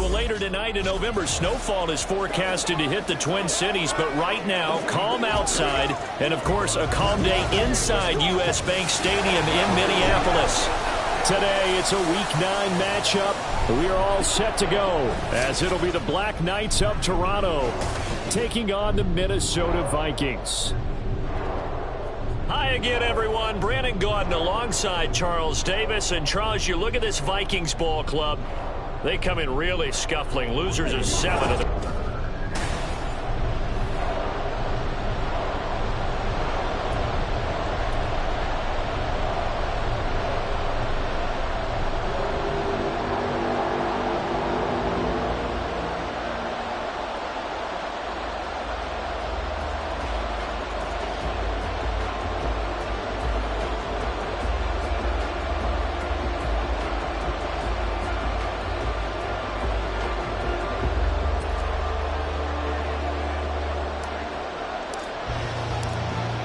Well, later tonight, a November snowfall is forecasted to hit the Twin Cities, but right now, calm outside, and of course, a calm day inside U.S. Bank Stadium in Minneapolis. Today, it's a Week 9 matchup. We are all set to go, as it'll be the Black Knights of Toronto taking on the Minnesota Vikings. Hi again, everyone. Brandon Gaudin alongside Charles Davis. And Charles, you look at this Vikings ball club. They come in really scuffling. Losers of 7 of the...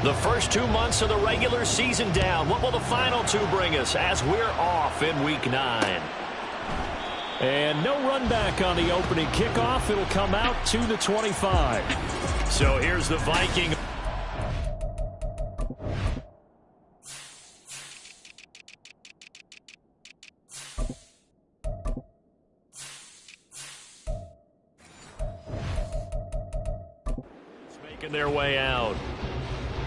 The first 2 months of the regular season down. What will the final 2 bring us as we're off in Week 9? And no run back on the opening kickoff. It'll come out to the 25. So here's the Viking. Making their way out.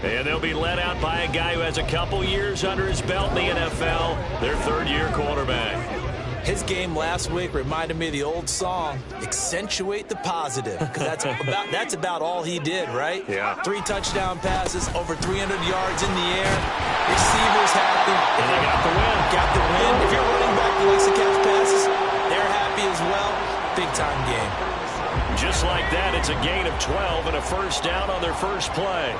And they'll be led out by a guy who has a couple years under his belt in the NFL, their third-year quarterback. His game last week reminded me of the old song, Accentuate the Positive, because that's about all he did, right? Yeah. 3 touchdown passes, over 300 yards in the air. Receivers happy. And they got the win. Got the win. If you're running back who likes to catch passes, they're happy as well. Big-time game. Just like that, it's a gain of 12 and a first down on their first play.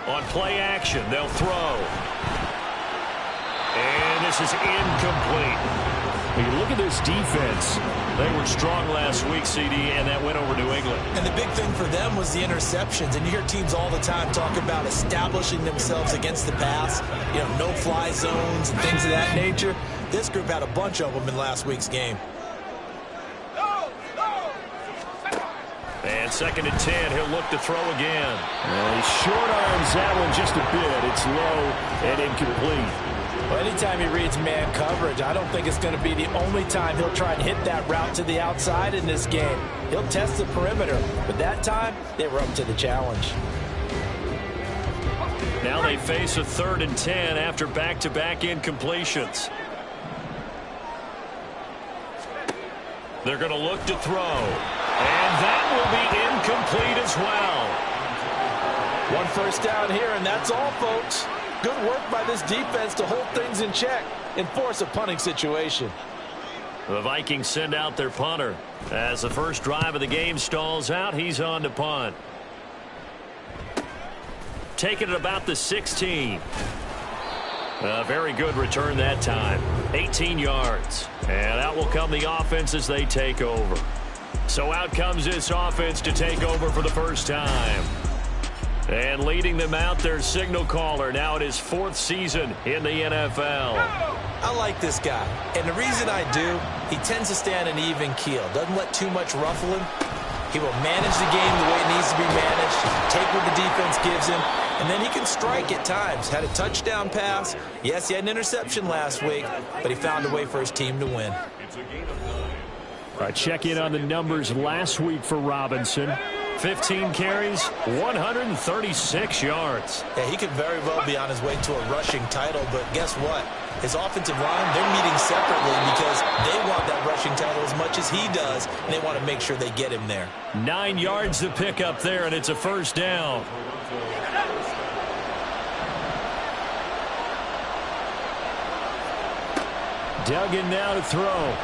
On play action, they'll throw. And this is incomplete. When you look at this defense, they were strong last week, CD, and that went over New England. And the big thing for them was the interceptions. And you hear teams all the time talk about establishing themselves against the pass, you know, no-fly zones and things of that nature. This group had a bunch of them in last week's game. And 2nd and 10, he'll look to throw again. Well, he short arms that one just a bit. It's low and incomplete. Well, anytime he reads man coverage, I don't think it's going to be the only time he'll try and hit that route to the outside in this game. He'll test the perimeter, but that time they were up to the challenge. Now they face a 3rd and 10 after back-to-back incompletions. They're going to look to throw. And that will be incomplete as well. 1 first down here, and that's all, folks. Good work by this defense to hold things in check and force a punting situation. The Vikings send out their punter. As the first drive of the game stalls out, he's on to punt. Taking it about the 16. A very good return that time. 18 yards. And out will come the offense as they take over. So out comes this offense to take over for the first time. And leading them out, their signal caller, now in his 4th season in the NFL. I like this guy. And the reason I do, he tends to stay on an even keel. Doesn't let too much ruffle him. He will manage the game the way it needs to be managed, take what the defense gives him, and then he can strike at times. Had a touchdown pass. Yes, he had an interception last week, but he found a way for his team to win. All right, check in on the numbers last week for Robinson. 15 carries, 136 yards. Yeah, he could very well be on his way to a rushing title, but guess what? His offensive line, they're meeting separately because they want that rushing title as much as he does, and they want to make sure they get him there. 9 yards to pick up there, and it's a first down. Duggan now to throw.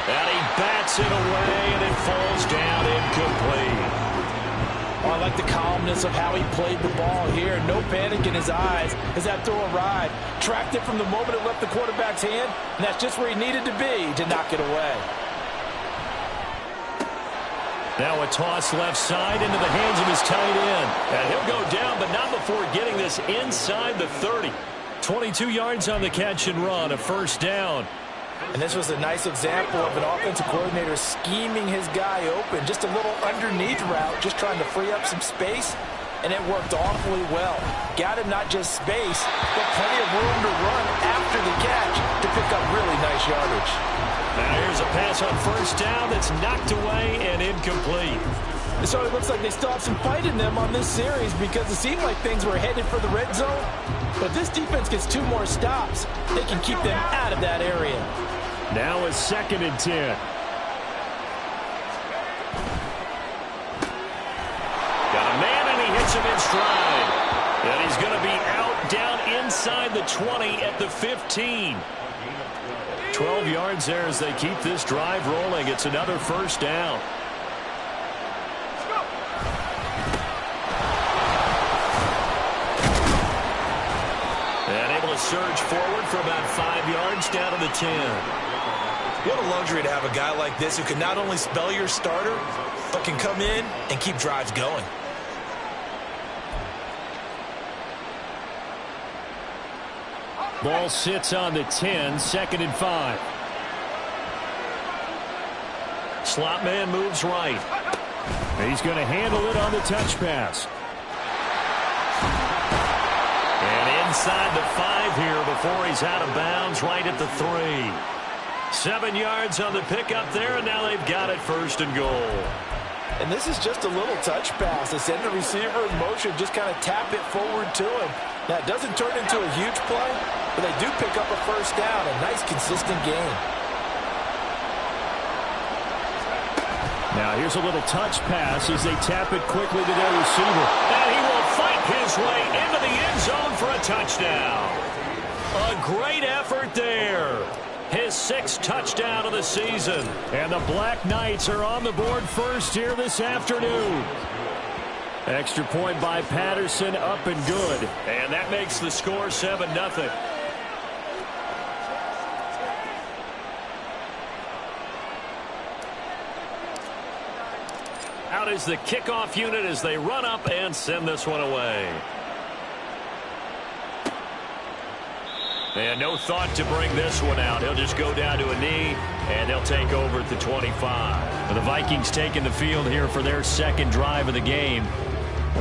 And he bats it away, and it falls down incomplete. Oh, I like the calmness of how he played the ball here. No panic in his eyes as that throw arrived. Tracked it from the moment it left the quarterback's hand, and that's just where he needed to be to knock it away. Now a toss left side into the hands of his tight end. And he'll go down, but not before getting this inside the 30. 22 yards on the catch and run, a first down. And this was a nice example of an offensive coordinator scheming his guy open. Just a little underneath route, just trying to free up some space. And it worked awfully well. Got him not just space, but plenty of room to run after the catch to pick up really nice yardage. Now here's a pass on first down that's knocked away and incomplete. So it looks like they still have some fight in them on this series because it seemed like things were headed for the red zone. But if this defense gets 2 more stops, they can keep them out of that area. Now a 2nd and 10. Got a man and he hits him in stride. And he's going to be out down inside the 20 at the 15. 12 yards there as they keep this drive rolling. It's another first down. And able to surge forward for about 5 yards down to the 10. What a luxury to have a guy like this who can not only spell your starter, but can come in and keep drives going. Ball sits on the 10, 2nd and 5. Slot man moves right. He's going to handle it on the touch pass. And inside the 5 here before he's out of bounds right at the 3. 7 yards on the pickup there, and now they've got it 1st and goal. And this is just a little touch pass. They send the receiver in motion, just kind of tap it forward to him. Now, it doesn't turn into a huge play, but they do pick up a first down, a nice, consistent gain. Now, here's a little touch pass as they tap it quickly to their receiver. And he will fight his way into the end zone for a touchdown. A great effort there. His 6th touchdown of the season. And the Black Knights are on the board first here this afternoon. Extra point by Patterson, up and good. And that makes the score 7-0. Out is the kickoff unit as they run up and send this one away. And no thought to bring this one out. He'll just go down to a knee, and they'll take over at the 25. The Vikings taking the field here for their 2nd drive of the game.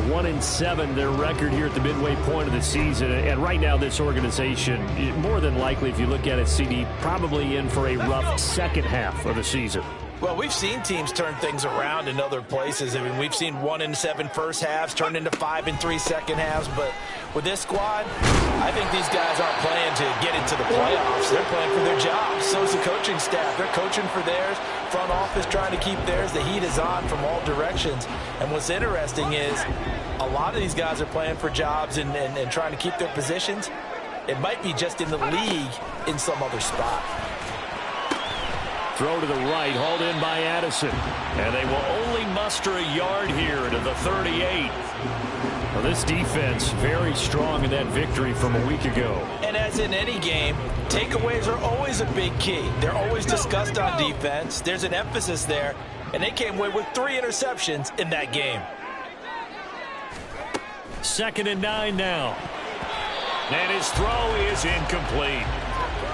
1-7, their record here at the midway point of the season. And right now, this organization, more than likely, if you look at it, CD, probably in for a rough second half of the season. Well, we've seen teams turn things around in other places. I mean, we've seen 1-7 first halves turn into 5-3 second halves. But with this squad, I think these guys aren't playing to get into the playoffs. They're playing for their jobs. So is the coaching staff. They're coaching for theirs. Front office trying to keep theirs. The heat is on from all directions. And what's interesting is a lot of these guys are playing for jobs and trying to keep their positions. It might be just in the league in some other spot. Throw to the right, hauled in by Addison. And they will only muster a yard here to the 38. Well, this defense very strong in that victory from a week ago. And as in any game, takeaways are always a big key. They're always discussed on defense. There's an emphasis there. And they came away with 3 interceptions in that game. 2nd and 9 now. And his throw is incomplete.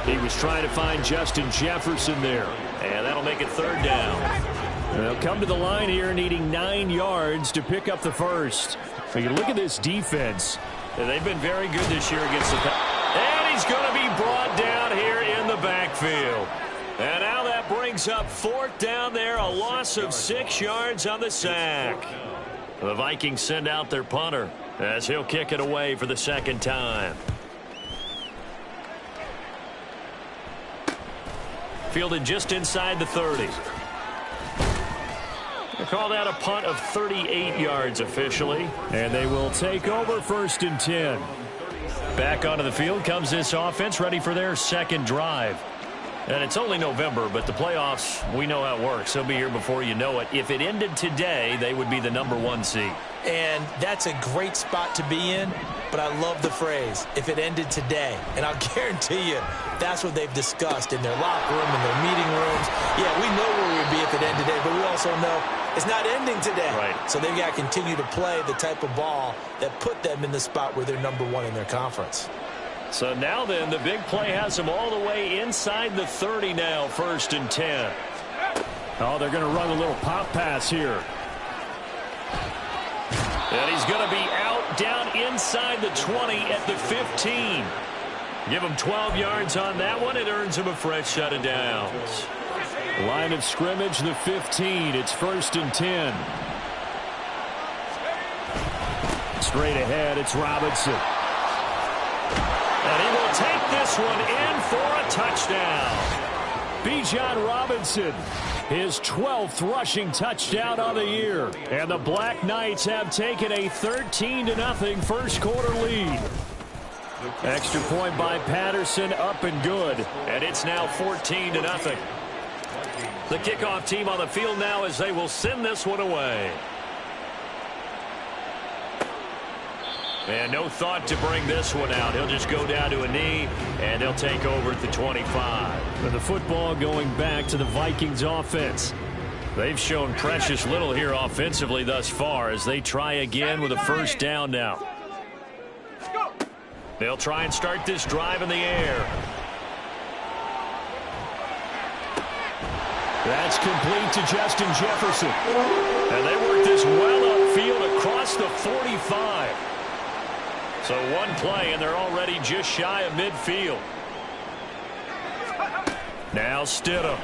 He was trying to find Justin Jefferson there. And that'll make it 3rd down. They'll come to the line here needing 9 yards to pick up the first. So you look at this defense. They've been very good this year against the pass. And he's going to be brought down here in the backfield. And now that brings up 4th down there. A loss of 6 yards on the sack. The Vikings send out their punter as he'll kick it away for the 2nd time. Fielded just inside the 30. They call that a punt of 38 yards officially. And they will take over 1st and 10. Back onto the field comes this offense, ready for their 2nd drive. And it's only November, but the playoffs, we know how it works. They'll be here before you know it. If it ended today, they would be the #1 seed. And that's a great spot to be in, but I love the phrase, if it ended today. And I'll guarantee you, that's what they've discussed in their locker room, in their meeting rooms. Yeah, we know where we would be if it ended today, but we also know it's not ending today. Right. So they've got to continue to play the type of ball that put them in the spot where they're #1 in their conference. So now then, the big play has them all the way inside the 30 now, 1st and 10. Oh, they're going to run a little pop pass here. And he's going to be out down inside the 20 at the 15. Give him 12 yards on that one. It earns him a fresh set of downs. Line of scrimmage, the 15. It's 1st and 10. Straight ahead, it's Robinson. And he will take this one in for a touchdown. Bijan Robinson, his 12th rushing touchdown of the year. And the Black Knights have taken a 13-0 first quarter lead. Extra point by Patterson, up and good. And it's now 14-0. The kickoff team on the field now as they will send this one away. And no thought to bring this one out. He'll just go down to a knee, and they'll take over at the 25. And the football going back to the Vikings offense. They've shown precious little here offensively thus far as they try again with a first down now. They'll try and start this drive in the air. That's complete to Justin Jefferson. And they work this well upfield across the 45. So one play, and they're already just shy of midfield. Now Stidham.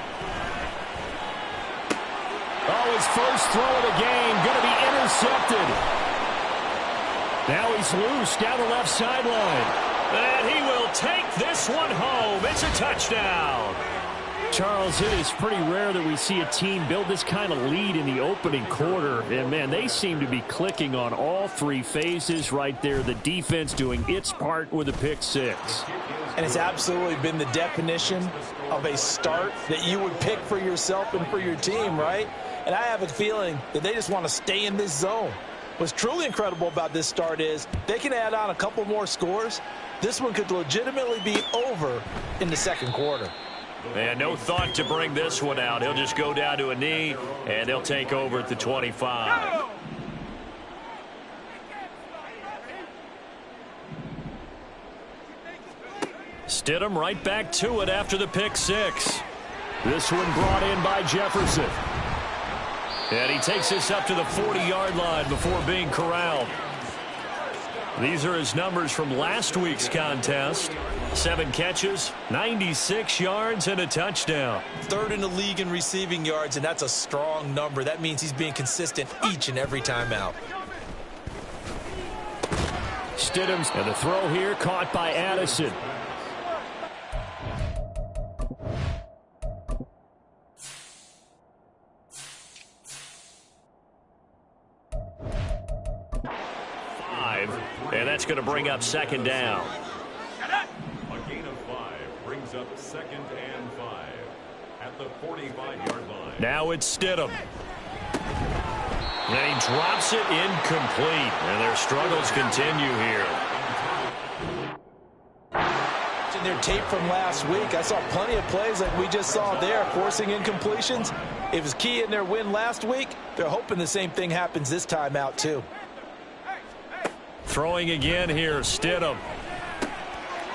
Oh, his first throw of the game going to be intercepted. Now he's loose down the left sideline. And he will take this one home. It's a touchdown. Charles, it is pretty rare that we see a team build this kind of lead in the opening quarter. And, man, they seem to be clicking on all three phases right there. The defense doing its part with a pick six. And it's absolutely been the definition of a start that you would pick for yourself and for your team, right? And I have a feeling that they just want to stay in this zone. What's truly incredible about this start is they can add on a couple more scores. This one could legitimately be over in the second quarter. And no thought to bring this one out. He'll just go down to a knee, and they'll take over at the 25. Stidham right back to it after the pick six. This one brought in by Jefferson. And he takes this up to the 40-yard line before being corralled. These are his numbers from last week's contest. 7 catches, 96 yards, and a touchdown. Third in the league in receiving yards, and that's a strong number. That means he's being consistent each and every time out. Stidham's and the throw here caught by Addison. And that's going to bring up second down. A gain of 5 brings up 2nd and 5 at the 45-yard line. Now it's Stidham. And he drops it incomplete. And their struggles continue here. In their tape from last week, I saw plenty of plays like we just saw there, forcing incompletions. It was key in their win last week. They're hoping the same thing happens this time out, too. Throwing again here, Stidham.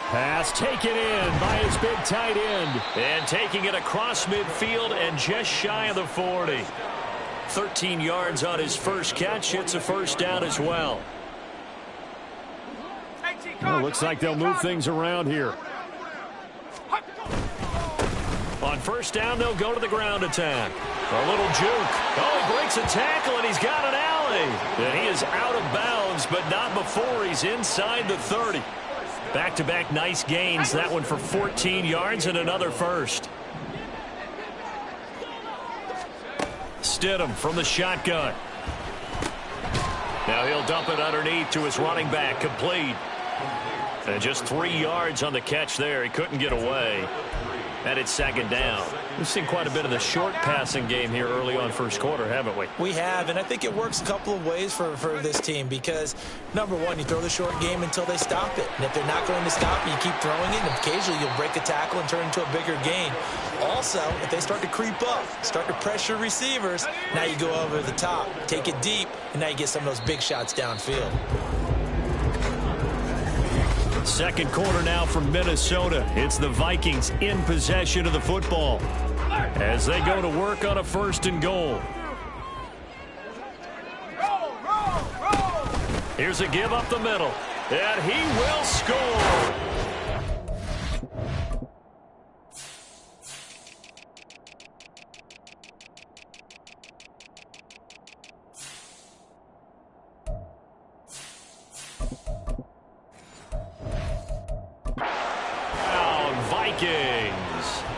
Pass taken in by his big tight end. And taking it across midfield and just shy of the 40. 13 yards on his first catch. It's a first down as well. Well, looks like they'll move things around here. On first down, they'll go to the ground attack. A little juke. Oh, he breaks a tackle, and he's got an alley. And he is out of bounds, but not before he's inside the 30. Back-to-back nice gains. That one for 14 yards and another first. Stidham from the shotgun. Now he'll dump it underneath to his running back. Complete. And just 3 yards on the catch there. He couldn't get away. And it's second down. We've seen quite a bit of the short passing game here early on first quarter, haven't we? We have, and I think it works a couple of ways for this team because, number one, you throw the short game until they stop it. And if they're not going to stop it, you keep throwing it, and occasionally you'll break a tackle and turn into a bigger gain. Also, if they start to creep up, start to pressure receivers, now you go over the top, take it deep, and now you get some of those big shots downfield. Second quarter now from Minnesota. It's the Vikings in possession of the football as they go to work on a first and goal. Here's a give up the middle, and he will score.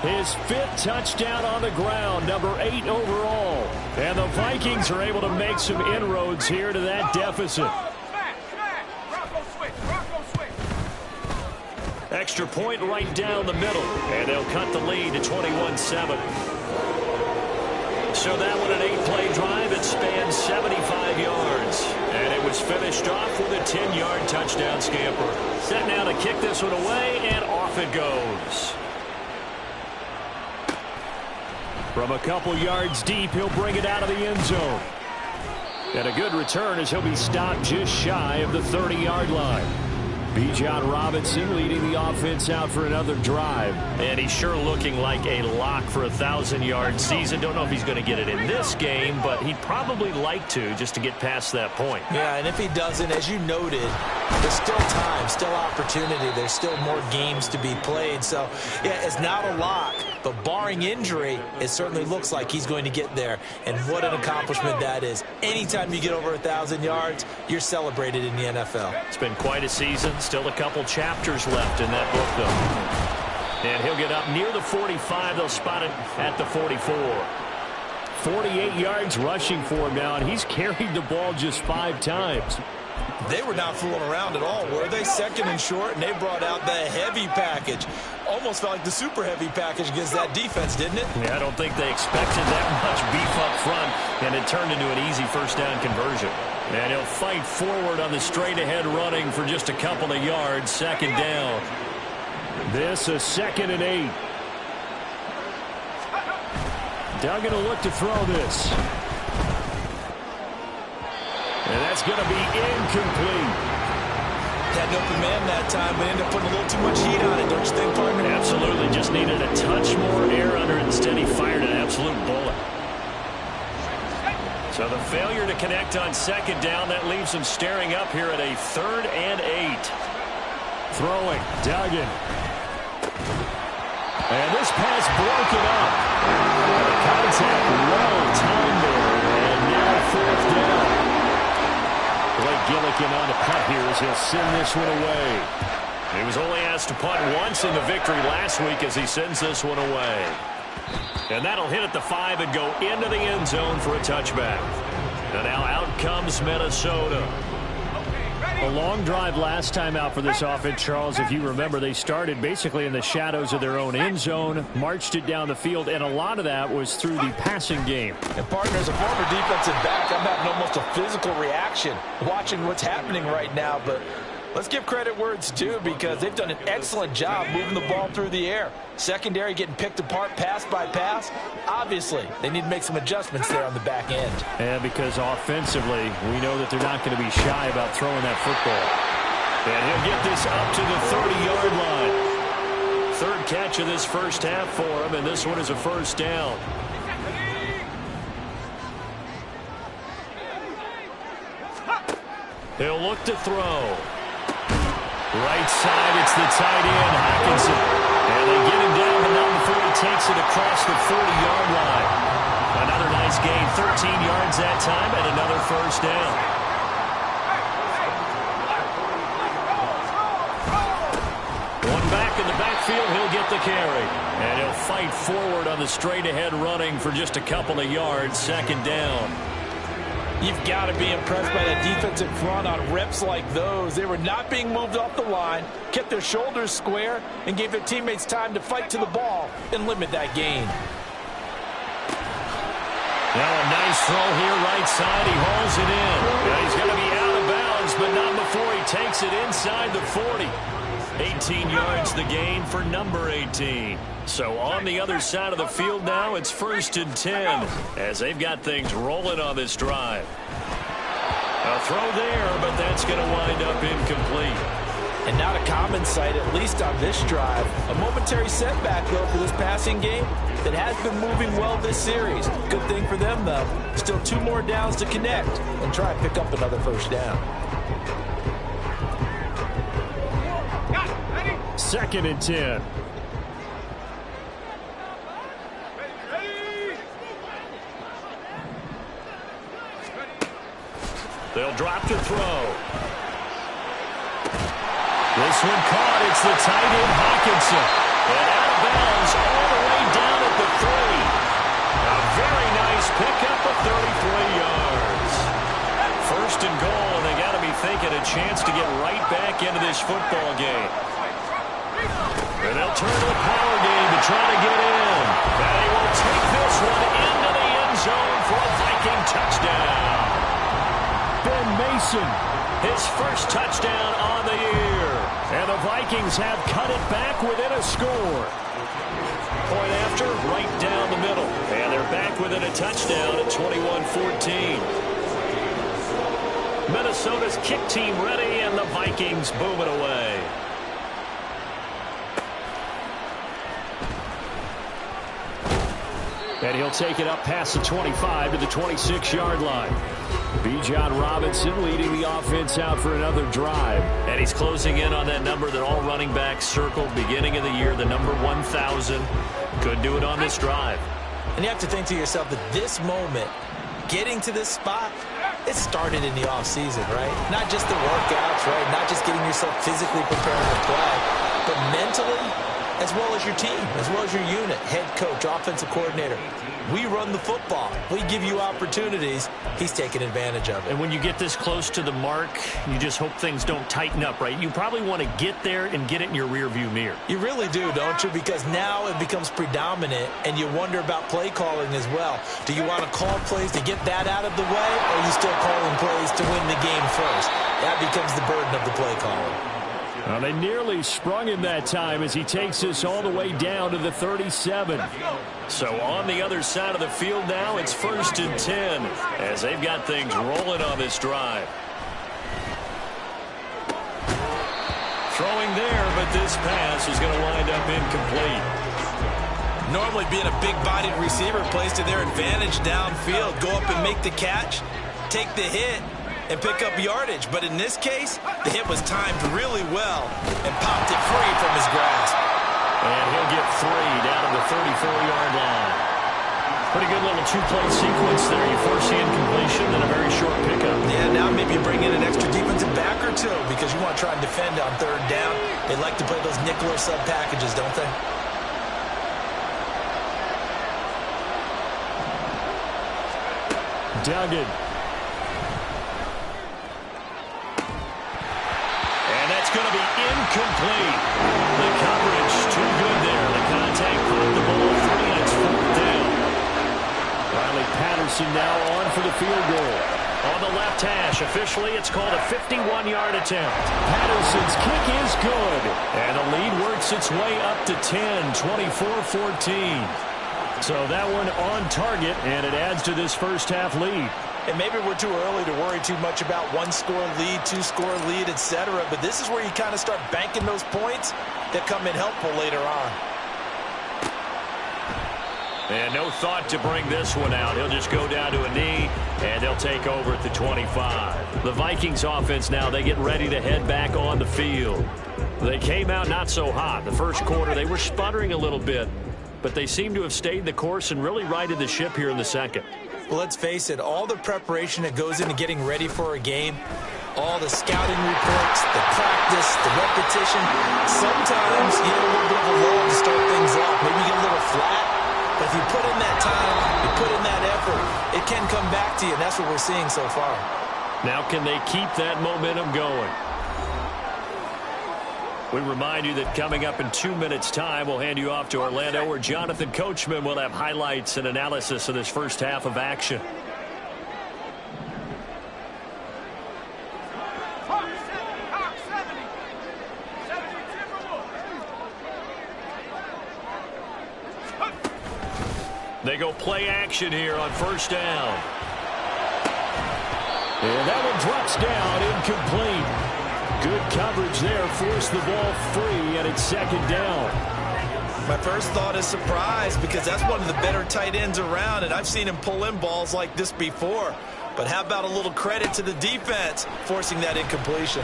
His fifth touchdown on the ground, number 8 overall. And the Vikings are able to make some inroads here to that deficit. Extra point right down the middle, and they'll cut the lead to 21-7. So that one an 8-play drive. It spanned 75 yards. And it was finished off with a 10-yard touchdown scamper. Set now to kick this one away, and off it goes. From a couple yards deep, he'll bring it out of the end zone. And a good return as he'll be stopped just shy of the 30-yard line. Bijan Robinson leading the offense out for another drive. And he's sure looking like a lock for a 1,000-yard season. Don't know if he's going to get it in this game, but he'd probably like to just to get past that point. Yeah, and if he doesn't, as you noted, there's still time, still opportunity. There's still more games to be played. So, yeah, it's not a lock, but barring injury, it certainly looks like he's going to get there. And what an accomplishment that is. Anytime you get over 1,000 yards, you're celebrated in the NFL. It's been quite a season. Still a couple chapters left in that book, though. And he'll get up near the 45. They'll spot it at the 44. 48 yards rushing for him now, and he's carried the ball just 5 times. They were not fooling around at all, were they? Second and short, and they brought out the heavy package. Almost felt like the super heavy package against that defense, didn't it? Yeah, I don't think they expected that much beef up front, and it turned into an easy first down conversion. And he'll fight forward on the straight-ahead running for just a couple of yards. Second down. This is 2nd and 8. Duggan will look to throw this. And that's going to be incomplete. Had no command that time, but ended up putting a little too much heat on it, don't you think, partner? Absolutely. Just needed a touch more air under it. Instead, he fired an absolute bullet. So the failure to connect on second down, that leaves him staring up here at a 3rd and 8. Throwing, Duggan. And this pass broken up. The contact well timed there, and now 4th down. Blake Gillikin on the punt here as he'll send this one away. He was only asked to punt once in the victory last week as he sends this one away. And that'll hit at the 5 and go into the end zone for a touchback. And now out comes Minnesota. A long drive last time out for this offense, Charles. If you remember, they started basically in the shadows of their own end zone, marched it down the field, and a lot of that was through the passing game. And partner, as a former defensive back, I'm having almost a physical reaction watching what's happening right now. But let's give credit where it's due because they've done an excellent job moving the ball through the air. Secondary getting picked apart pass by pass. Obviously, they need to make some adjustments there on the back end. And because offensively, we know that they're not going to be shy about throwing that football. And he'll get this up to the 30-yard line. 3rd catch of this first half for him, and this one is a first down. He'll look to throw. Right side, it's the tight end, Hockenson. And they get him down, but not before he takes it across the 40-yard line. Another nice gain, 13 yards that time, and another first down. One back in the backfield, he'll get the carry. And he'll fight forward on the straight-ahead running for just a couple of yards, second down. You've got to be impressed by that defensive front on reps like those. They were not being moved off the line, kept their shoulders square, and gave their teammates time to fight to the ball and limit that gain. Now a nice throw here right side. He hauls it in. Now he's going to be out of bounds, but not before he takes it inside the 40. 18 yards the gain for number 18. So on the other side of the field now, it's 1st and 10 as they've got things rolling on this drive. A throw there, but that's going to wind up incomplete. And not a common sight, at least on this drive. A momentary setback, though, for this passing game that has been moving well this series. Good thing for them, though. Still 2 more downs to connect and try and pick up another first down. 2nd and 10. They'll drop to throw. This one caught. It's the tight end, Hawkinson. And out of bounds all the way down at the 3. A very nice pickup of 33 yards. 1st and goal, and they got to be thinking a chance to get right back into this football game. And they'll turn to the power game to try to get in. And they will take this one into the end zone for a Viking touchdown. Ben Mason, his first touchdown on the year. And the Vikings have cut it back within a score. Point after, right down the middle. And they're back within a touchdown at 21-14. Minnesota's kick team ready, and the Vikings boom it away. And he'll take it up past the 25 to the 26-yard line. Bijan Robinson leading the offense out for another drive. And he's closing in on that number that all running backs circled beginning of the year, the number 1,000. Could do it on this drive. And you have to think to yourself that this moment, getting to this spot, it started in the offseason, right? Not just the workouts, right? Not just getting yourself physically prepared to play, but mentally, as well as your team, as well as your unit, head coach, offensive coordinator. We run the football. We give you opportunities. He's taking advantage of it. And when you get this close to the mark, you just hope things don't tighten up, right? You probably want to get there and get it in your rearview mirror. You really do, don't you? Because now it becomes predominant, and you wonder about play calling as well. Do you want to call plays to get that out of the way, or are you still calling plays to win the game first? That becomes the burden of the play calling. Well, they nearly sprung him that time as he takes this all the way down to the 37. So on the other side of the field now, it's 1st and 10 as they've got things rolling on this drive. Throwing there, but this pass is going to wind up incomplete. Normally being a big-bodied receiver plays to their advantage downfield. Go up and make the catch, take the hit, and pick up yardage. But in this case, the hit was timed really well and popped it free from his grasp. And he'll get 3 down to the 34-yard line. Pretty good little 2-play sequence there. You force the incompletion, then a very short pickup. Yeah, now maybe you bring in an extra defensive back or two because you want to try and defend on 3rd down. They like to play those nickel or sub packages, don't they? Duggan. Going to be incomplete. The coverage too good there. The contact popped the ball free, and it's 4th down. Riley Patterson now on for the field goal. On the left hash, officially it's called a 51-yard attempt. Patterson's kick is good. And the lead works its way up to 10, 24-14. So that one on target, and it adds to this first half lead. And maybe we're too early to worry too much about 1-score lead, 2-score lead, etc. But this is where you kind of start banking those points that come in helpful later on. And no thought to bring this one out. He'll just go down to a knee, and they'll take over at the 25. The Vikings offense now, they get ready to head back on the field. They came out not so hot. The first quarter, they were sputtering a little bit, but they seem to have stayed the course and really righted the ship here in the second. Well, let's face it, all the preparation that goes into getting ready for a game, all the scouting reports, the practice, the repetition, sometimes you get a little bit of a lull to start things off. Maybe you get a little flat. But if you put in that time, you put in that effort, it can come back to you, and that's what we're seeing so far. Now can they keep that momentum going? We remind you that coming up in 2 minutes' time, we'll hand you off to Orlando, where Jonathan Coachman will have highlights and analysis of this first half of action. They go play action here on first down. And that one drops down, incomplete. Good coverage there, forced the ball free, and it's second down. My first thought is surprise, because that's one of the better tight ends around, and I've seen him pull in balls like this before. But how about a little credit to the defense forcing that incompletion?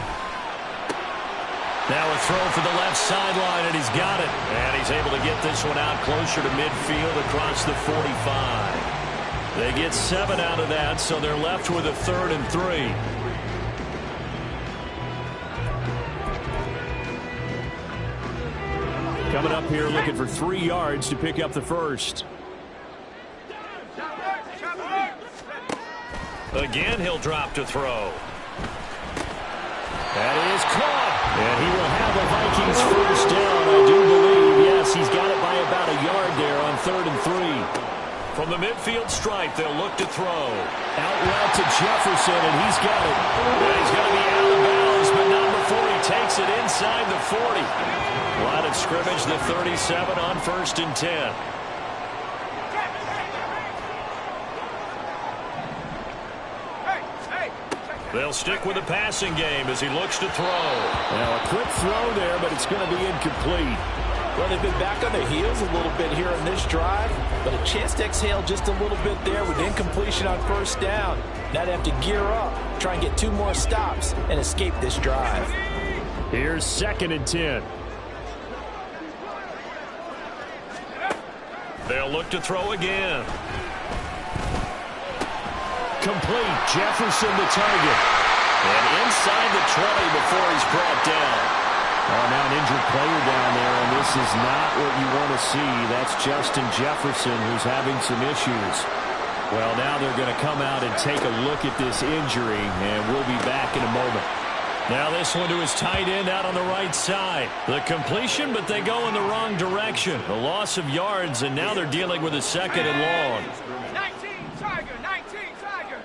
Now a throw for the left sideline, and he's got it. And he's able to get this one out closer to midfield across the 45. They get 7 out of that, so they're left with a 3rd and 3. Coming up here looking for 3 yards to pick up the first. Again, he'll drop to throw. That is caught. And he will have the Vikings first down, I do believe. Yes, he's got it by about a yard there on 3rd and 3. From the midfield stripe, they'll look to throw. Out route to Jefferson, and he's got it. And he's going to be out of bounds, but not before he takes it inside the 40. Line of scrimmage, the 37 on 1st and 10. They'll stick with the passing game as he looks to throw. Now a quick throw there, but it's going to be incomplete. Well, they've been back on their heels a little bit here in this drive, but a chance to exhale just a little bit there with incompletion on first down. Now they have to gear up, try and get 2 more stops, and escape this drive. Here's 2nd and 10. They'll look to throw again. Complete. Jefferson the target. And inside the 20 before he's brought down. Oh, now an injured player down there, and this is not what you want to see. That's Justin Jefferson, who's having some issues. Well, now they're going to come out and take a look at this injury, and we'll be back in a moment. Now this one to his tight end out on the right side. The completion, but they go in the wrong direction. A loss of yards, and now they're dealing with a 2nd and long. 19 Tiger, 19 Tiger.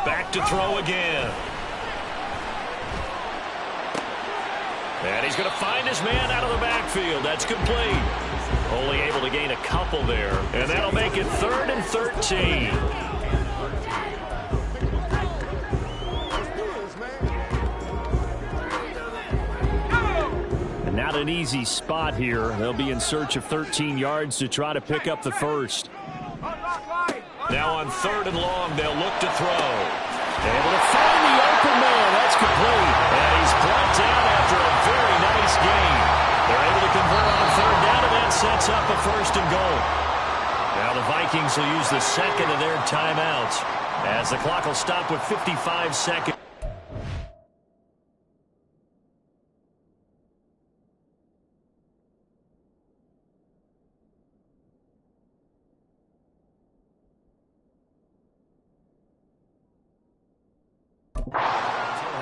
Back to throw again. And he's going to find his man out of the backfield. That's complete. Only able to gain a couple there. And that'll make it 3rd and 13. And not an easy spot here. They'll be in search of 13 yards to try to pick up the first. Now on 3rd and long, they'll look to throw. Able to find the open man. That's complete. And he's brought down after a very nice gain. They're able to convert on 3rd down, and that sets up a 1st and goal. Now the Vikings will use the 2nd of their timeouts as the clock will stop with 55 seconds.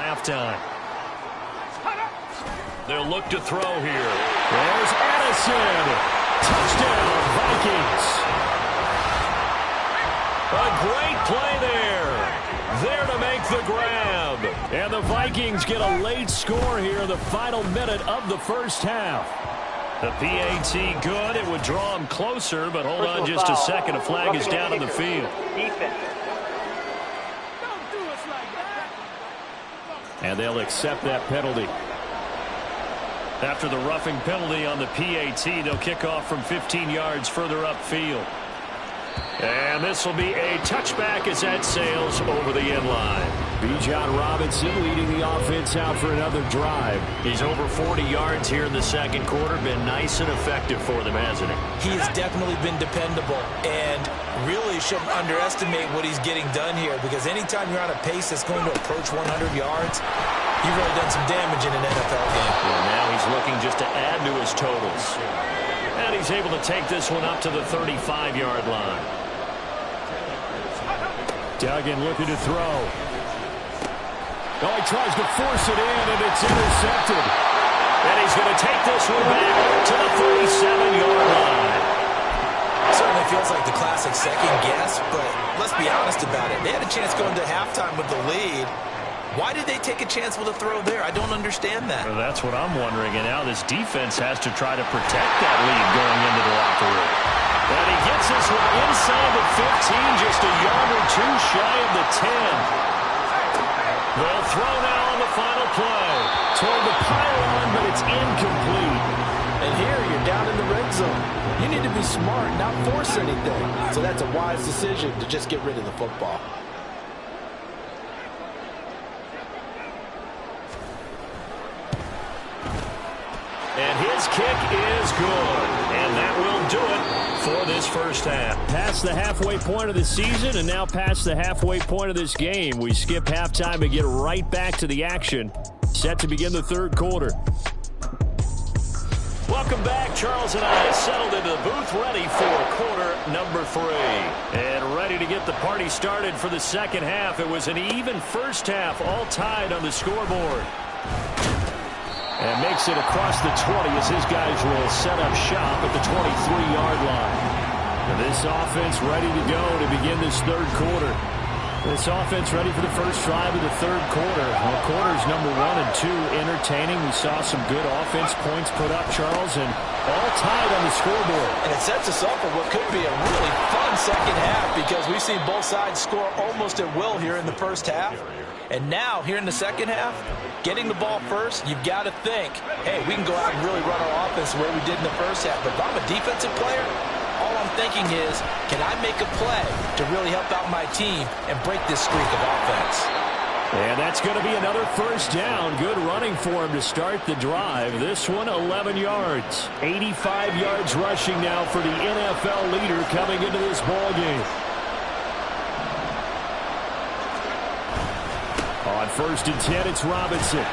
Halftime. They'll look to throw here. There's Addison. Touchdown, Vikings. A great play there. There to make the grab. And the Vikings get a late score here in the final minute of the first half. The PAT good. It would draw them closer, but hold on just a second. A flag is down on the field. And they'll accept that penalty. After the roughing penalty on the PAT, they'll kick off from 15 yards further upfield. And this will be a touchback as that sails over the end line. Bijan Robinson leading the offense out for another drive. He's over 40 yards here in the 2nd quarter. Been nice and effective for them, hasn't he? He has definitely been dependable, and really shouldn't underestimate what he's getting done here, because anytime you're on a pace that's going to approach 100 yards, You've really done some damage in an NFL game. And now he's looking just to add to his totals. And he's able to take this one up to the 35-yard line. Duggan looking to throw. Oh, he tries to force it in, and it's intercepted. And he's going to take this one back to the 37-yard line. Certainly feels like the classic second guess, but let's be honest about it. They had a chance going to halftime with the lead. Why did they take a chance with a throw there? I don't understand that. Well, that's what I'm wondering. And now this defense has to try to protect that lead going into the locker room. And he gets this one inside the 15, just a yard or two shy of the 10. They'll throw now on the final play. Toward the pylon, but it's incomplete. And here you're down in the red zone. You need to be smart, not force anything. So that's a wise decision to just get rid of the football. And his kick is good. And that will do it for this first half. Past the halfway point of the season and now past the halfway point of this game. We skip halftime and get right back to the action. Set to begin the third quarter. Welcome back. Charles and I settled into the booth ready for quarter number 3. And ready to get the party started for the second half. It was an even first half, all tied on the scoreboard. And makes it across the 20 as his guys will set up shop at the 23-yard line. And this offense ready to go to begin this third quarter. This offense ready for the first drive of the third quarter. Well, quarters number 1 and 2 entertaining. We saw some good offense points put up, Charles, and all tied on the scoreboard. And it sets us up for what could be a really fun second half because we've seen both sides score almost at will here in the first half. And now, here in the second half, getting the ball first, you've got to think, hey, we can go out and really run our offense the way we did in the first half. But if I'm a defensive player, all I'm thinking is, can I make a play to really help out my team and break this streak of offense? And that's going to be another first down. Good running for him to start the drive. This one, 11 yards. 85 yards rushing now for the NFL leader coming into this ball game. On 1st and 10, it's Robinson.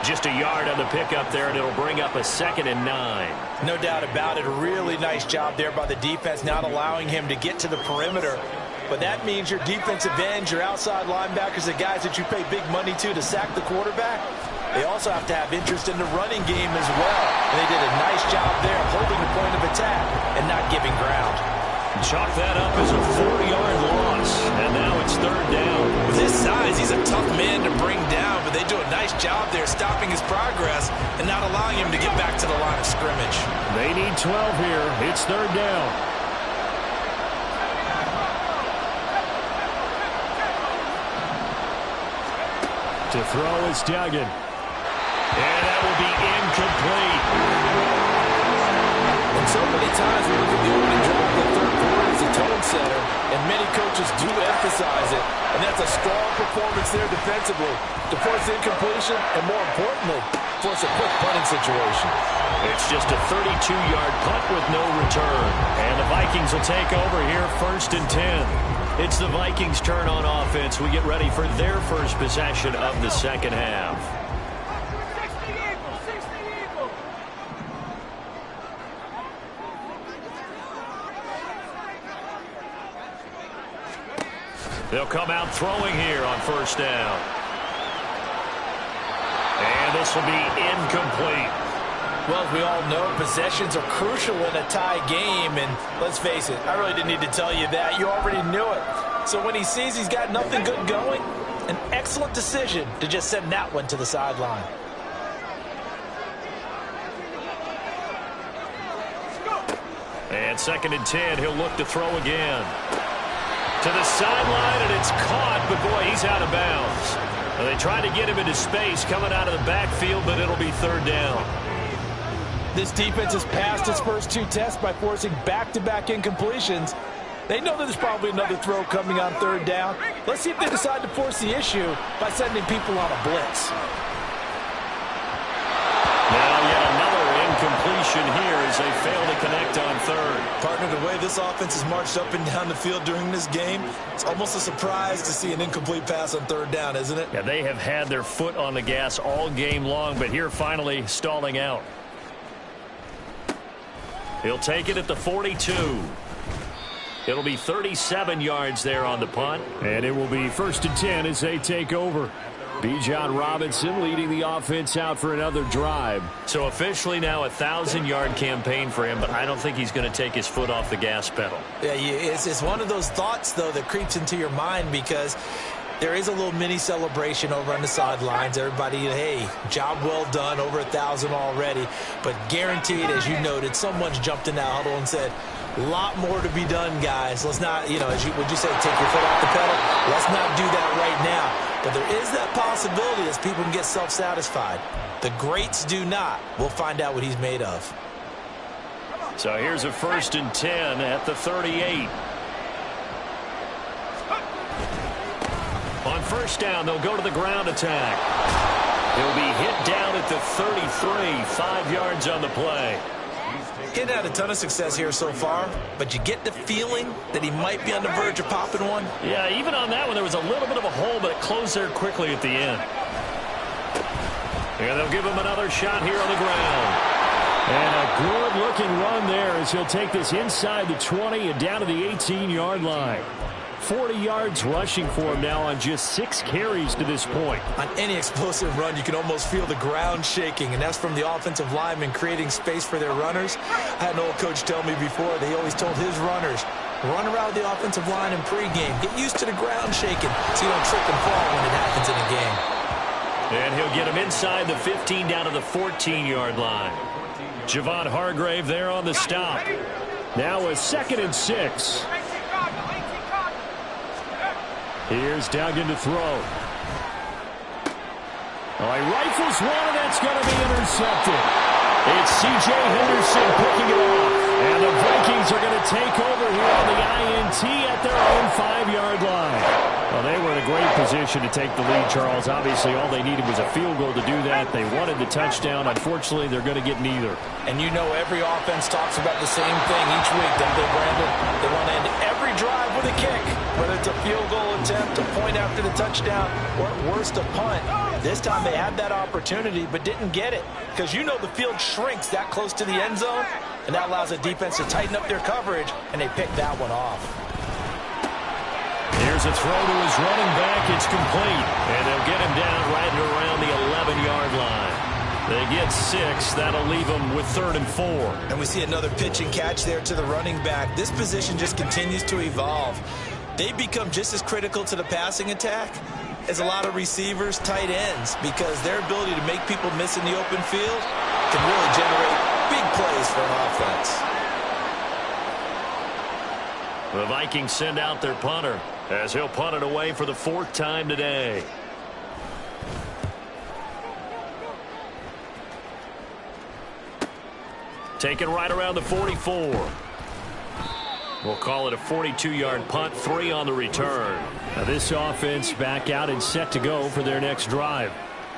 Just a yard on the pickup there, and it'll bring up a 2nd and 9. No doubt about it. A really nice job there by the defense, not allowing him to get to the perimeter. But that means your defensive ends, your outside linebackers, the guys that you pay big money to sack the quarterback, they also have to have interest in the running game as well. And they did a nice job there holding the point of attack and not giving ground. Chalk that up as a 4-yard loss, and now it's 3rd down. With his size, he's a tough man to bring down, but they do a nice job there stopping his progress and not allowing him to get back to the line of scrimmage. They need 12 here. It's 3rd down. To throw is Duggan. And that will be incomplete. And so many times we look at the opening drive of the third quarter as a tone setter, and many coaches do emphasize it, and that's a strong performance there defensively to force incompletion and, more importantly, force a quick punting situation. It's just a 32-yard punt with no return. And the Vikings will take over here 1st and 10. It's the Vikings' turn on offense. We get ready for their first possession of the second half. They'll come out throwing here on 1st down. And this will be incomplete. Well, as we all know, possessions are crucial in a tie game, and let's face it, I really didn't need to tell you that. You already knew it. So when he sees he's got nothing good going, an excellent decision to just send that one to the sideline. And 2nd and 10, he'll look to throw again. To the sideline, and it's caught, but boy, he's out of bounds. Well, they tried to get him into space coming out of the backfield, but it'll be 3rd down. This defense has passed its first 2 tests by forcing back-to-back incompletions. They know that there's probably another throw coming on 3rd down. Let's see if they decide to force the issue by sending people on a blitz. Now yet another incomplete completion here as they fail to connect on third. Partner, the way this offense has marched up and down the field during this game, it's almost a surprise to see an incomplete pass on third down, isn't it? Yeah, they have had their foot on the gas all game long, but here finally stalling out. He'll take it at the 42. It'll be 37 yards there on the punt. And it will be 1st and 10 as they take over. Bijan Robinson leading the offense out for another drive. So officially now a 1,000-yard campaign for him, but I don't think he's going to take his foot off the gas pedal. Yeah, it's one of those thoughts, though, that creeps into your mind because there is a little mini celebration over on the sidelines. Everybody, hey, job well done, over 1,000 already. But guaranteed, as you noted, someone's jumped in that huddle and said, a lot more to be done, guys. Let's not, would you say take your foot off the pedal? Let's not do that right now. But there is that possibility as people can get self-satisfied. The greats do not. We'll find out what he's made of. So here's a 1st and 10 at the 38. On 1st down, they'll go to the ground attack. He'll be hit down at the 33, 5 yards on the play. He's had a ton of success here so far, but you get the feeling that he might be on the verge of popping one. Yeah, even on that one, there was a little bit of a hole, but it closed there quickly at the end. And they'll give him another shot here on the ground. And a good-looking run there as he'll take this inside the 20 and down to the 18-yard line. 40 yards rushing for him now on just 6 carries to this point. On any explosive run, you can almost feel the ground shaking, and that's from the offensive linemen creating space for their runners. I had an old coach tell me before, they always told his runners, run around the offensive line in pregame. Get used to the ground shaking so you don't trip and fall when it happens in a game. And he'll get him inside the 15 down to the 14-yard line. Javon Hargrave there on the stop. Now a 2nd and 6. Here's Duggan to throw. Oh, he rifles one, and that's going to be intercepted. It's C.J. Henderson picking it off. And the Vikings are going to take over here on the INT at their own 5-yard line. Well, they were in a great position to take the lead, Charles. Obviously, all they needed was a field goal to do that. They wanted the touchdown. Unfortunately, they're going to get neither. And you know every offense talks about the same thing each week, don't they, Brandon? They want to end every drive with a kick, whether it's a field goal attempt, a point after the touchdown, or at worst, a punt. This time they had that opportunity but didn't get it because you know the field shrinks that close to the end zone, and that allows the defense to tighten up their coverage, and they picked that one off. Here's a throw to his running back. It's complete. And they'll get him down right around the 11-yard line. They get 6. That'll leave them with 3rd and 4. And we see another pitch and catch there to the running back. This position just continues to evolve. They become just as critical to the passing attack as a lot of receivers, tight ends, because their ability to make people miss in the open field can really generate big plays for an offense. The Vikings send out their punter as he'll punt it away for the 4th time today. Taken right around the 44. We'll call it a 42-yard punt, 3 on the return. Now this offense back out and set to go for their next drive.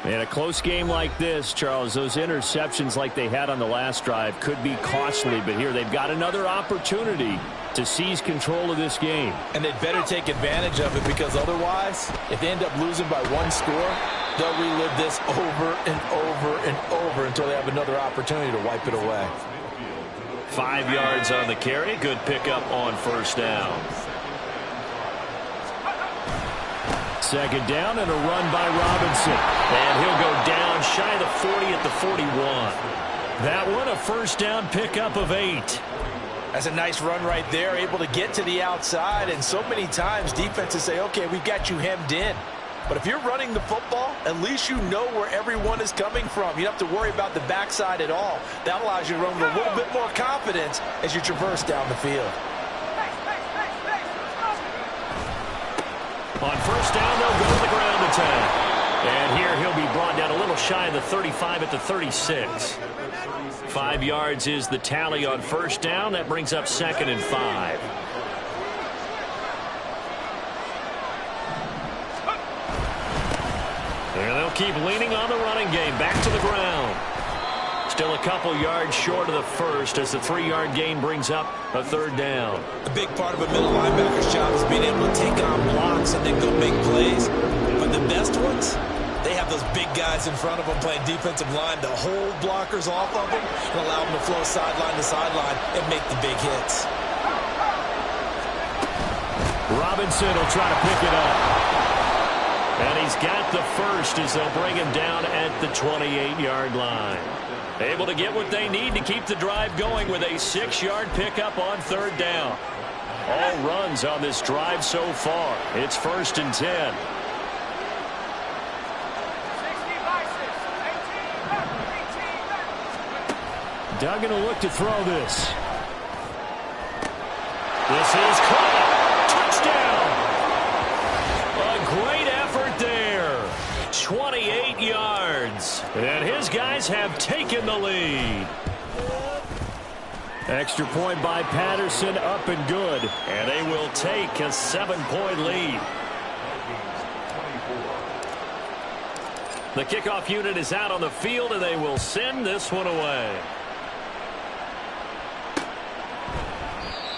In a close game like this, Charles, those interceptions like they had on the last drive could be costly, but here they've got another opportunity to seize control of this game. And they'd better take advantage of it because otherwise, if they end up losing by 1 score, they'll relive this over and over and over until they have another opportunity to wipe it away. 5 yards on the carry. Good pickup on 1st down. 2nd down and a run by Robinson. And he'll go down shy of the 40 at the 41. That one a 1st down pickup of 8. That's a nice run right there, able to get to the outside. And so many times defenses say, okay, we've got you hemmed in. But if you're running the football, at least you know where everyone is coming from. You don't have to worry about the backside at all. That allows you to run with a little bit more confidence as you traverse down the field. On 1st down, they'll go to the ground attack. And here he'll be brought down a little shy of the 35 at the 36. 5 yards is the tally on 1st down. That brings up 2nd and 5. And they'll keep leaning on the running game. Back to the ground. Still a couple yards short of the first as the 3-yard gain brings up a 3rd down. A big part of a middle linebacker's job is being able to take on blocks and then go make plays. But the best ones, they have those big guys in front of them playing defensive line to hold blockers off of them and allow them to flow sideline to sideline and make the big hits. Robinson will try to pick it up. And he's got the first as they'll bring him down at the 28-yard line. Able to get what they need to keep the drive going with a 6-yard pickup on 3rd down. All runs on this drive so far. It's 1st and 10. Duggan will look to throw this. This is caught. Touchdown. A great effort there. 28 yards. And his guys have taken the lead. Extra point by Patterson, up and good. And they will take a 7-point lead. The kickoff unit is out on the field, and they will send this one away.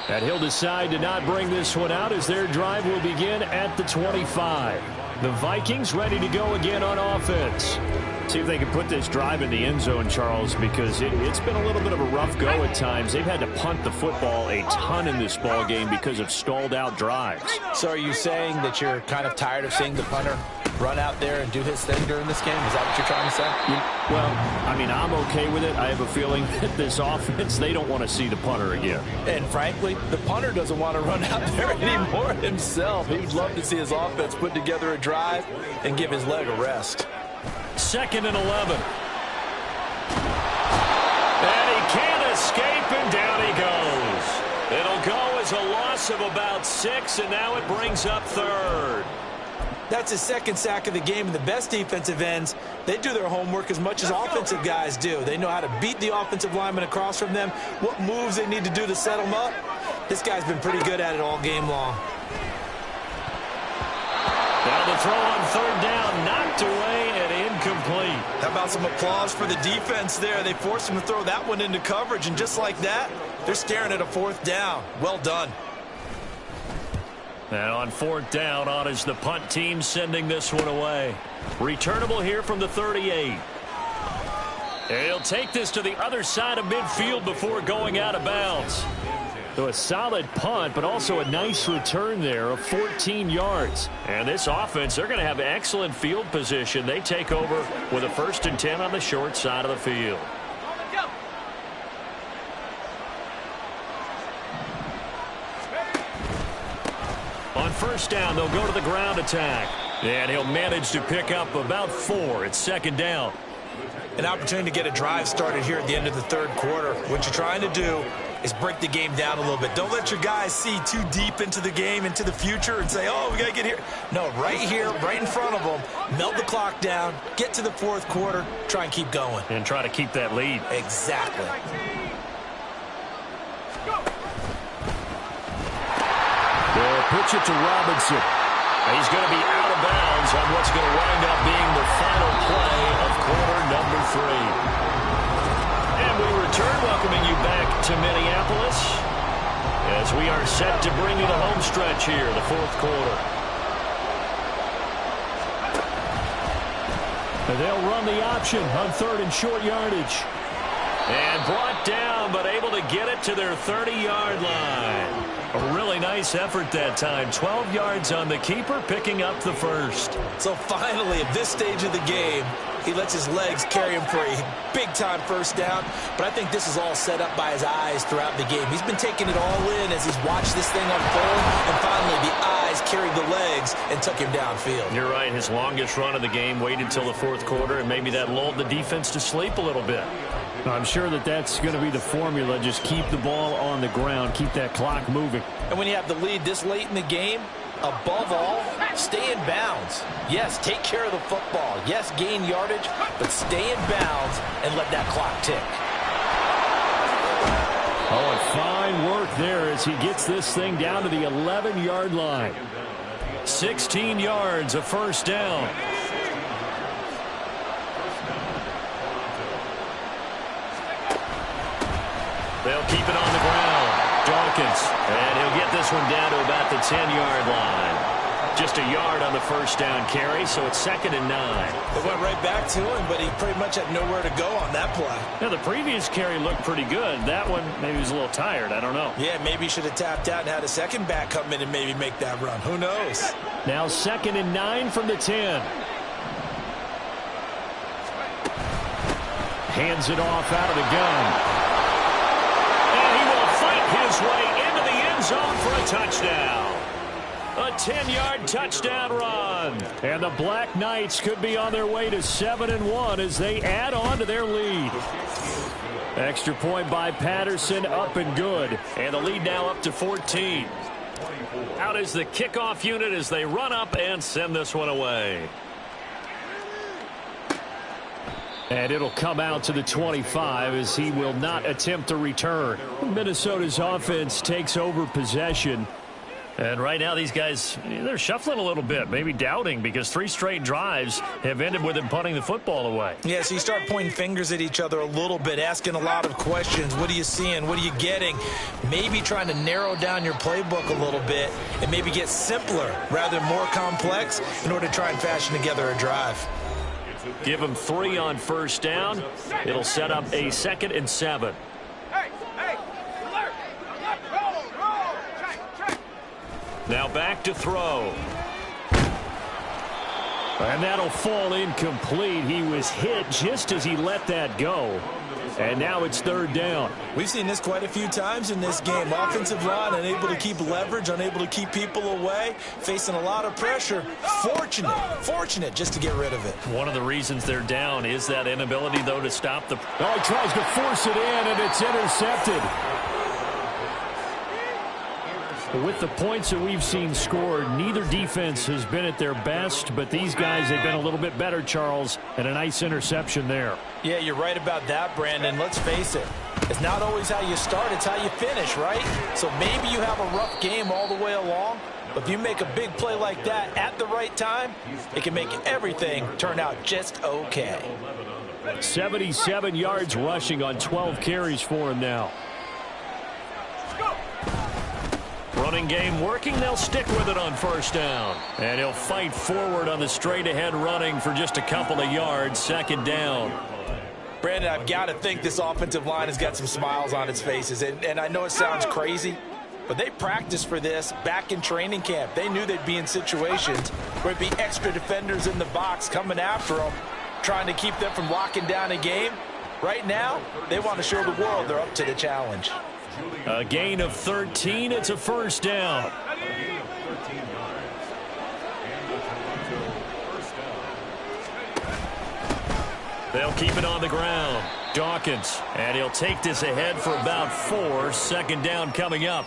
And he'll decide to not bring this one out as their drive will begin at the 25. The Vikings ready to go again on offense. See if they can put this drive in the end zone, Charles, because it's been a little bit of a rough go at times. They've had to punt the football a ton in this ball game because of stalled out drives. So are you saying that you're kind of tired of seeing the punter run out there and do his thing during this game? Is that what you're trying to say? Well, I mean, I'm okay with it. I have a feeling that this offense, they don't want to see the punter again. And frankly, the punter doesn't want to run out there anymore himself. He would love to see his offense put together a drive and give his leg a rest. 2nd and 11. And he can't escape, and down he goes. It'll go as a loss of about 6, and now it brings up 3rd. That's his 2nd sack of the game, and the best defensive ends, they do their homework as much as offensive guys do. They know how to beat the offensive lineman across from them, what moves they need to do to set them up. This guy's been pretty good at it all game long. Now the throw on 3rd down, knocked away and incomplete. How about some applause for the defense there? They forced him to throw that one into coverage, and just like that, they're staring at a 4th down. Well done. And on 4th down, on is the punt team sending this one away. Returnable here from the 38. And he'll take this to the other side of midfield before going out of bounds. So a solid punt, but also a nice return there of 14 yards. And this offense, they're going to have excellent field position. They take over with a 1st and 10 on the short side of the field. On 1st down, they'll go to the ground attack. And he'll manage to pick up about 4. It's 2nd down. An opportunity to get a drive started here at the end of the 3rd quarter. What you're trying to do is break the game down a little bit. Don't let your guys see too deep into the game, into the future, and say, oh, we got to get here. No, right here, right in front of them, melt the clock down, get to the 4th quarter, try and keep going. And try to keep that lead. Exactly. They'll pitch it to Robinson. He's going to be out of bounds on what's going to wind up being the final play of quarter number 3. And we return, welcoming you back to Minneapolis as we are set to bring you the home stretch here, the 4th quarter. They'll run the option on 3rd and short yardage. And brought down, but able to get it to their 30-yard line. A really nice effort that time. 12 yards on the keeper, picking up the 1st. So finally, at this stage of the game, he lets his legs carry him for a big-time 1st down. But I think this is all set up by his eyes throughout the game. He's been taking it all in as he's watched this thing unfold. And finally, the eyes carried the legs and took him downfield. You're right. His longest run of the game waited till the 4th quarter, and maybe that lulled the defense to sleep a little bit. I'm sure that's going to be the formula. Just keep the ball on the ground. Keep that clock moving. And when you have the lead this late in the game, above all, stay in bounds. Yes, take care of the football. Yes, gain yardage, but stay in bounds and let that clock tick. Oh, and fine work there as he gets this thing down to the 11-yard line. 16 yards, a 1st down. They'll keep it on the ground. Dawkins, and he'll get this one down to about the 10-yard line. Just a yard on the first down carry, so it's 2nd and 9. They went right back to him, but he pretty much had nowhere to go on that play. Yeah, the previous carry looked pretty good. That one, maybe he was a little tired. I don't know. Yeah, maybe he should have tapped out and had a second back come in and maybe make that run. Who knows? Now 2nd and 9 from the 10. Hands it off out of the gun. And he will fight his way into the end zone for a touchdown. A 10-yard touchdown run. And the Black Knights could be on their way to 7-1 as they add on to their lead. Extra point by Patterson, up and good. And the lead now up to 14. Out is the kickoff unit as they run up and send this one away. And it'll come out to the 25 as he will not attempt to return. Minnesota's offense takes over possession. And right now these guys, they're shuffling a little bit, maybe doubting, because 3 straight drives have ended with them punting the football away. Yeah, so you start pointing fingers at each other a little bit, asking a lot of questions. What are you seeing? What are you getting? Maybe trying to narrow down your playbook a little bit and maybe get simpler rather than more complex in order to try and fashion together a drive. Give them 3 on first down. It'll set up a 2nd and 7. Now back to throw. And that'll fall incomplete. He was hit just as he let that go. And now it's 3rd down. We've seen this quite a few times in this game. Offensive line unable to keep leverage, unable to keep people away, facing a lot of pressure. Fortunate just to get rid of it. One of the reasons they're down is that inability, though, to stop the... Oh, he tries to force it in, and it's intercepted. With the points that we've seen scored, neither defense has been at their best, but these guys have been a little bit better, Charles, and a nice interception there. Yeah, you're right about that, Brandon. Let's face it. It's not always how you start, it's how you finish, right? So maybe you have a rough game all the way along, but if you make a big play like that at the right time, it can make everything turn out just okay. 77 yards rushing on 12 carries for him now. Running game working. They'll stick with it on first down. And he'll fight forward on the straight-ahead running for just a couple of yards. 2nd down. Brandon, I've got to think this offensive line has got some smiles on its faces. And I know it sounds crazy, but they practiced for this back in training camp. They knew they'd be in situations where it'd be extra defenders in the box coming after them, trying to keep them from locking down a game. Right now, they want to show the world they're up to the challenge. A gain of 13. It's a first down. They'll keep it on the ground. Dawkins, and he'll take this ahead for about 4. 2nd down coming up.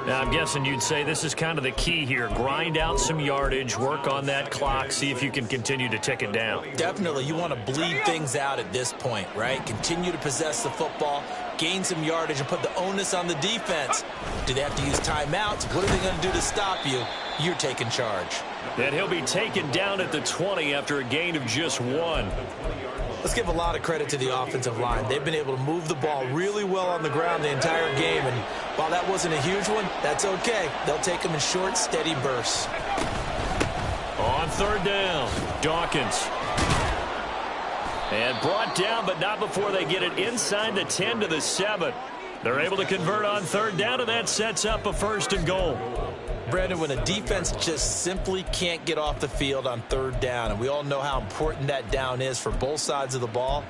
Now, I'm guessing you'd say this is kind of the key here. Grind out some yardage, work on that clock, see if you can continue to tick it down. Definitely. You want to bleed things out at this point, right? Continue to possess the football, gain some yardage, and put the onus on the defense. Do they have to use timeouts? What are they going to do to stop you? You're taking charge. And he'll be taken down at the 20 after a gain of just 1. Let's give a lot of credit to the offensive line. They've been able to move the ball really well on the ground the entire game, and while that wasn't a huge one, that's okay. They'll take them in short, steady bursts. On 3rd down, Dawkins. And brought down, but not before they get it inside the 10 to the 7. They're able to convert on 3rd down, and that sets up a 1st and goal. Brandon, when a defense just simply can't get off the field on 3rd down, and we all know how important that down is for both sides of the ball,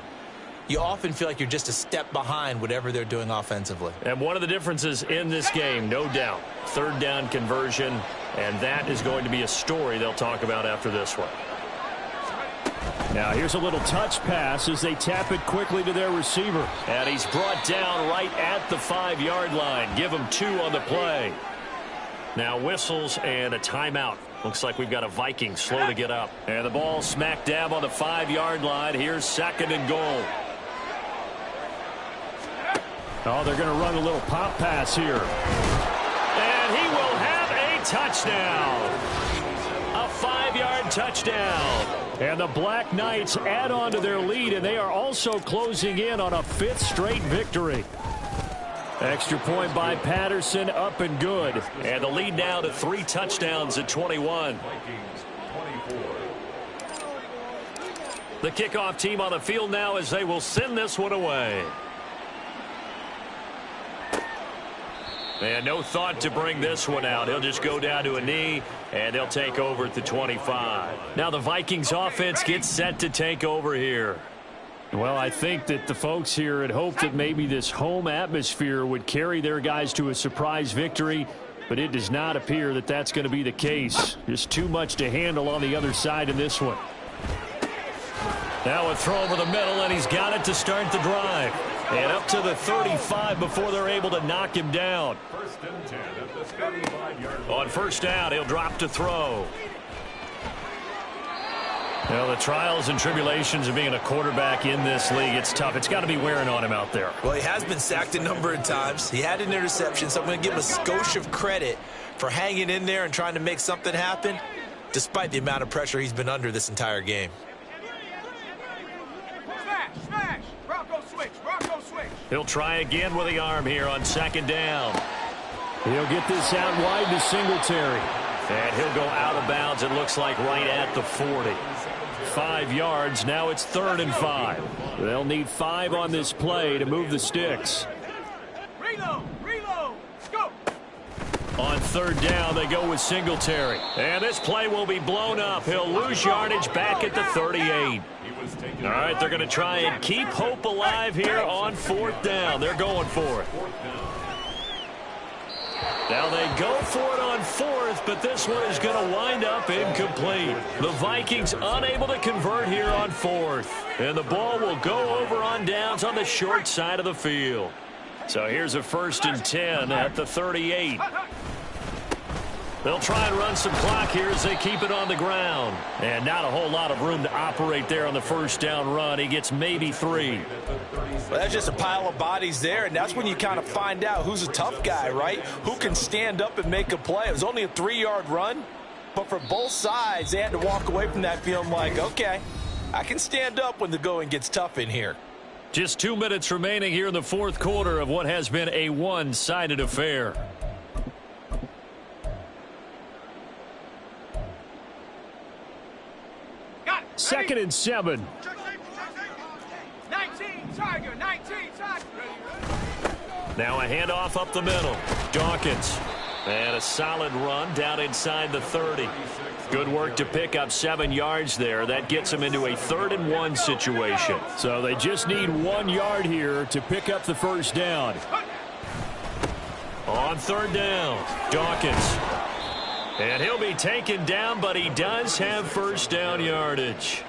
you often feel like you're just a step behind whatever they're doing offensively. And one of the differences in this game, no doubt, 3rd down conversion, and that is going to be a story they'll talk about after this one. Now here's a little touch pass as they tap it quickly to their receiver. And he's brought down right at the 5-yard line. Give him 2 on the play. Now whistles and a timeout. Looks like we've got a Vikings slow to get up. And the ball smack dab on the 5-yard line. Here's 2nd and goal. Oh, they're going to run a little pop pass here. And he will have a touchdown. A 5-yard touchdown. And the Black Knights add on to their lead, and they are also closing in on a 5th straight victory. Extra point by Patterson, up and good. And the lead now to 3 touchdowns at 21. The kickoff team on the field now as they will send this one away. And no thought to bring this one out. He'll just go down to a knee, and they'll take over at the 25. Now the Vikings offense gets set to take over here. Well, I think that the folks here had hoped that maybe this home atmosphere would carry their guys to a surprise victory, but it does not appear that that's going to be the case. Just too much to handle on the other side in this one. Now a throw over the middle, and he's got it to start the drive. And up to the 35 before they're able to knock him down. First and 10 at the 35-yard line. On first down, he'll drop to throw. Well, the trials and tribulations of being a quarterback in this league, it's tough. It's got to be wearing on him out there. Well, he has been sacked a number of times. He had an interception, so I'm going to give him a skosh of credit for hanging in there and trying to make something happen, despite the amount of pressure he's been under this entire game. Smash! Bronco switch! He'll try again with the arm here on second down. He'll get this out wide to Singletary. And he'll go out of bounds, it looks like, right at the 40. 5 yards. Now it's 3rd and 5. They'll need 5 on this play to move the sticks. Reload! Go! On 3rd down, they go with Singletary. And this play will be blown up. He'll lose yardage back at the 38. All right, they're going to try and keep hope alive here on 4th down. They're going for it. Now they go for it on 4th, but this one is going to wind up incomplete. The Vikings unable to convert here on 4th. And the ball will go over on downs on the short side of the field. So here's a 1st and 10 at the 38. They'll try and run some clock here as they keep it on the ground. And not a whole lot of room to operate there on the 1st down run. He gets maybe 3. Well, that's just a pile of bodies there, and that's when you kind of find out who's a tough guy, right? Who can stand up and make a play. It was only a 3-yard run, but for both sides, they had to walk away from that feeling like, okay, I can stand up when the going gets tough in here. Just 2 minutes remaining here in the 4th quarter of what has been a one-sided affair. Got it! 2nd and 7. 19 Tiger! Now a handoff up the middle. Dawkins. And a solid run down inside the 30. Good work to pick up 7 yards there. That gets them into a 3rd and 1 situation. So they just need 1 yard here to pick up the 1st down. On 3rd down, Dawkins. And he'll be taken down, but he does have 1st down yardage.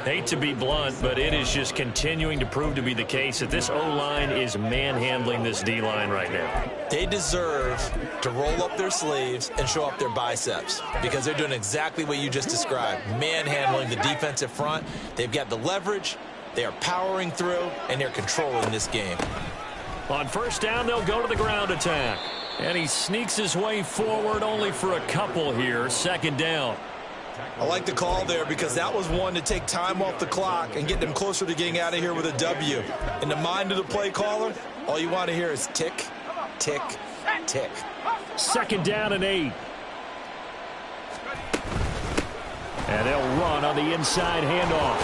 Hate to be blunt, but it is just continuing to prove to be the case that this O-line is manhandling this D-line right now. They deserve to roll up their sleeves and show up their biceps because they're doing exactly what you just described, manhandling the defensive front. They've got the leverage, they are powering through, and they're controlling this game. On 1st down, they'll go to the ground attack. And he sneaks his way forward only for a couple here. 2nd down. I like the call there because that was one to take time off the clock and get them closer to getting out of here with a W. In the mind of the play caller, all you want to hear is tick, tick, tick. 2nd down and 8. And they'll run on the inside handoff.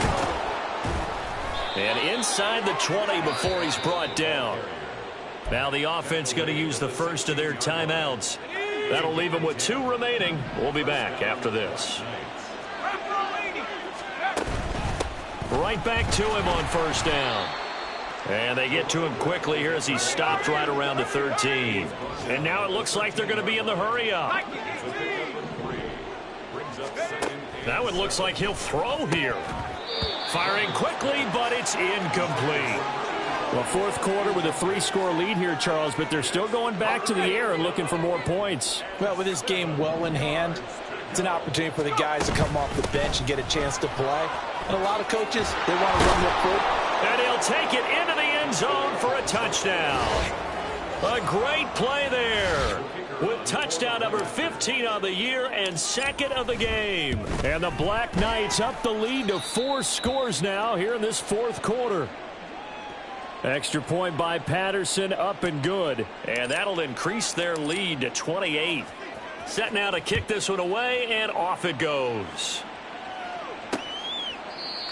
And inside the 20 before he's brought down. Now the offense going to use the first of their timeouts. That'll leave them with 2 remaining. We'll be back after this. Right back to him on 1st down. And they get to him quickly here as he stopped right around the 13. And now it looks like they're going to be in the hurry up. That one looks like he'll throw here. Firing quickly, but it's incomplete. Well, 4th quarter with a 3-score lead here, Charles, but they're still going back to the air and looking for more points. Well, with this game well in hand, it's an opportunity for the guys to come off the bench and get a chance to play. And a lot of coaches, they want to run their foot. And he'll take it into the end zone for a touchdown. A great play there. With touchdown number 15 on the year and 2nd of the game. And the Black Knights up the lead to 4 scores now here in this 4th quarter. Extra point by Patterson, up and good. And that'll increase their lead to 28. Set now to kick this one away, and off it goes.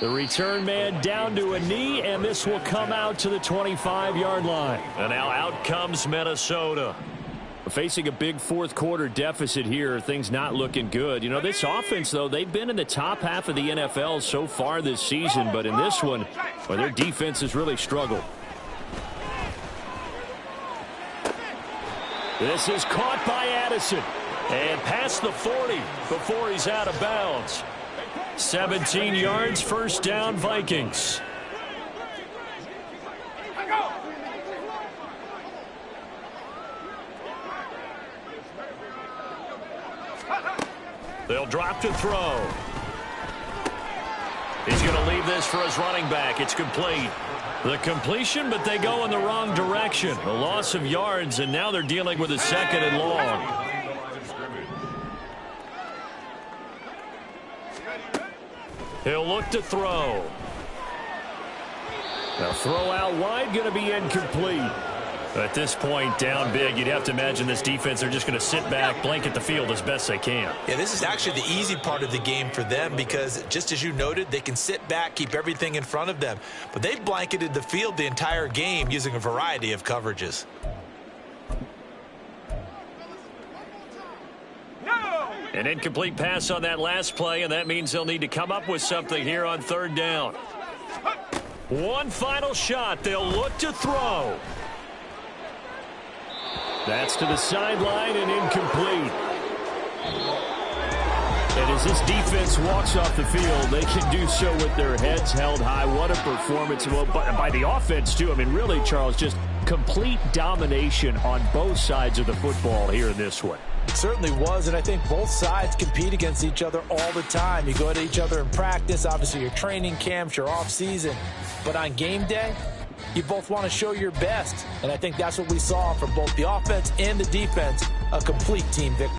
The return man down to a knee, and this will come out to the 25-yard line. And now out comes Minnesota. Facing a big fourth-quarter deficit here, things not looking good. You know, this offense, though, they've been in the top half of the NFL so far this season, but in this one, well, their defense has really struggled. This is caught by Addison. And past the 40 before he's out of bounds. 17 yards, first down, Vikings. They'll drop to throw. He's going to leave this for his running back. It's complete. The completion, but they go in the wrong direction. A loss of yards, and now they're dealing with a second and long. He'll look to throw. Now throw out wide, going to be incomplete. At this point, down big, you'd have to imagine this defense, they're just going to sit back, blanket the field as best they can. Yeah, this is actually the easy part of the game for them because, just as you noted, they can sit back, keep everything in front of them. But they've blanketed the field the entire game using a variety of coverages. An incomplete pass on that last play, and that means they'll need to come up with something here on third down. One final shot. They'll look to throw. That's to the sideline and incomplete. And as this defense walks off the field, they can do so with their heads held high. What a performance. Well, by the offense, too. I mean, really, Charles, just complete domination on both sides of the football here in this one. It certainly was, and I think both sides compete against each other all the time. You go to each other in practice, obviously your training camps, your off-season. But on game day, you both want to show your best, and I think that's what we saw from both the offense and the defense, a complete team victory.